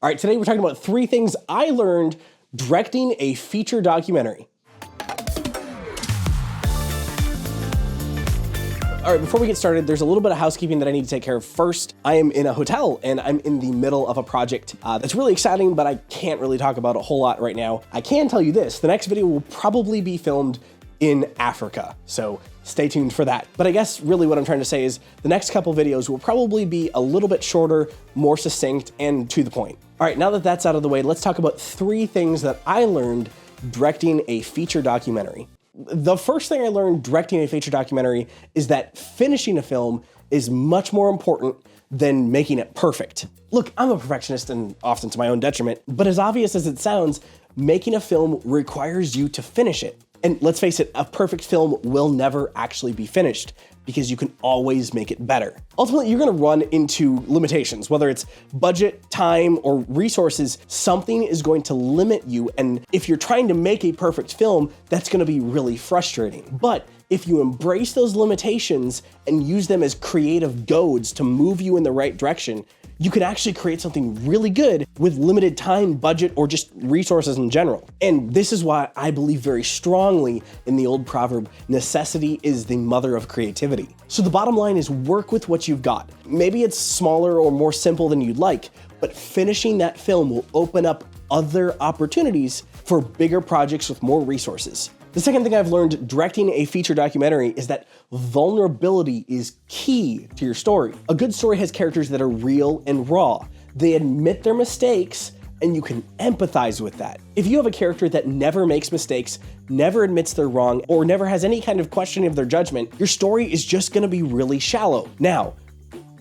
All right, today we're talking about 3 things I learned directing a feature documentary. All right, before we get started, there's a little bit of housekeeping that I need to take care of. First, I am in a hotel and I'm in the middle of a project that's really exciting, but I can't really talk about a whole lot right now. I can tell you this, the next video will probably be filmed in Africa, so stay tuned for that. But I guess really what I'm trying to say is the next couple videos will probably be a little bit shorter, more succinct, and to the point. All right, now that that's out of the way, let's talk about 3 things that I learned directing a feature documentary. The first thing I learned directing a feature documentary is that finishing a film is much more important than making it perfect. Look, I'm a perfectionist and often to my own detriment, but as obvious as it sounds, making a film requires you to finish it. And let's face it, a perfect film will never actually be finished because you can always make it better. Ultimately, you're gonna run into limitations, whether it's budget, time, or resources, something is going to limit you. And if you're trying to make a perfect film, that's gonna be really frustrating. But if you embrace those limitations and use them as creative goads to move you in the right direction, you can actually create something really good with limited time, budget, or just resources in general. And this is why I believe very strongly in the old proverb, necessity is the mother of creativity. So the bottom line is work with what you've got. Maybe it's smaller or more simple than you'd like, but finishing that film will open up other opportunities for bigger projects with more resources. The second thing I've learned directing a feature documentary is that vulnerability is key to your story. A good story has characters that are real and raw. They admit their mistakes, and you can empathize with that. If you have a character that never makes mistakes, never admits they're wrong, or never has any kind of questioning of their judgment, your story is just gonna be really shallow. Now,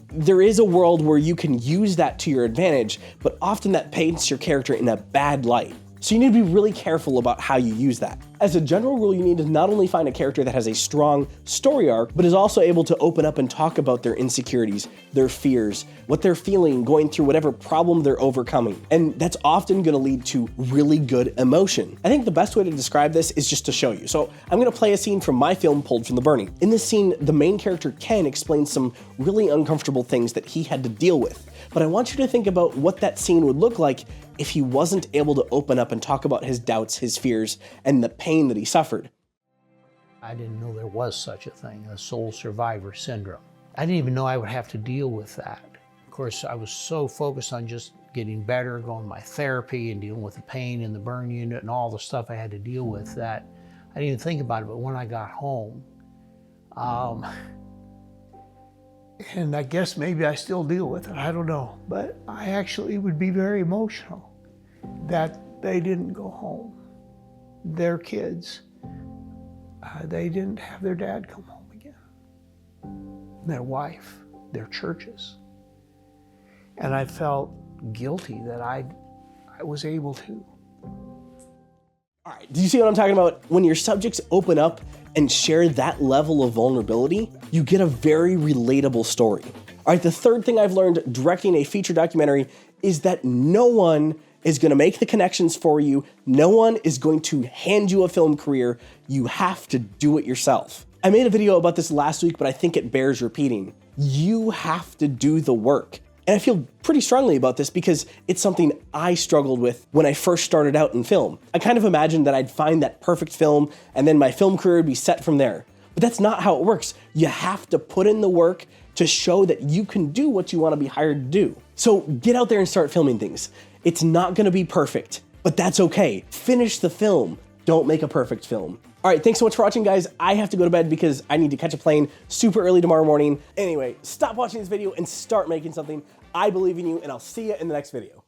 there is a world where you can use that to your advantage, but often that paints your character in a bad light. So you need to be really careful about how you use that. As a general rule, you need to not only find a character that has a strong story arc, but is also able to open up and talk about their insecurities, their fears, what they're feeling, going through whatever problem they're overcoming. And that's often gonna lead to really good emotion. I think the best way to describe this is just to show you. So I'm gonna play a scene from my film, Pulled from the Burning. In this scene, the main character, Ken, explains some really uncomfortable things that he had to deal with. But I want you to think about what that scene would look like if he wasn't able to open up and talk about his doubts, his fears, and the pain that he suffered. I didn't know there was such a thing, a sole survivor syndrome. I didn't even know I would have to deal with that. Of course, I was so focused on just getting better, going to my therapy and dealing with the pain in the burn unit and all the stuff I had to deal with that I didn't even think about it. But when I got home, and I guess maybe I still deal with it, I don't know. But I actually would be very emotional that they didn't go home. Their kids, they didn't have their dad come home again. Their wife, their churches. And I felt guilty that I was able to. All right, do you see what I'm talking about? When your subjects open up and share that level of vulnerability, you get a very relatable story. All right, the third thing I've learned directing a feature documentary is that no one is gonna make the connections for you. No one is going to hand you a film career. You have to do it yourself. I made a video about this last week, but I think it bears repeating. You have to do the work. And I feel pretty strongly about this because it's something I struggled with when I first started out in film. I kind of imagined that I'd find that perfect film and then my film career would be set from there. But that's not how it works. You have to put in the work to show that you can do what you want to be hired to do. So get out there and start filming things. It's not going to be perfect, but that's okay. Finish the film. Don't make a perfect film. All right, thanks so much for watching, guys. I have to go to bed because I need to catch a plane super early tomorrow morning. Anyway, stop watching this video and start making something. I believe in you, and I'll see you in the next video.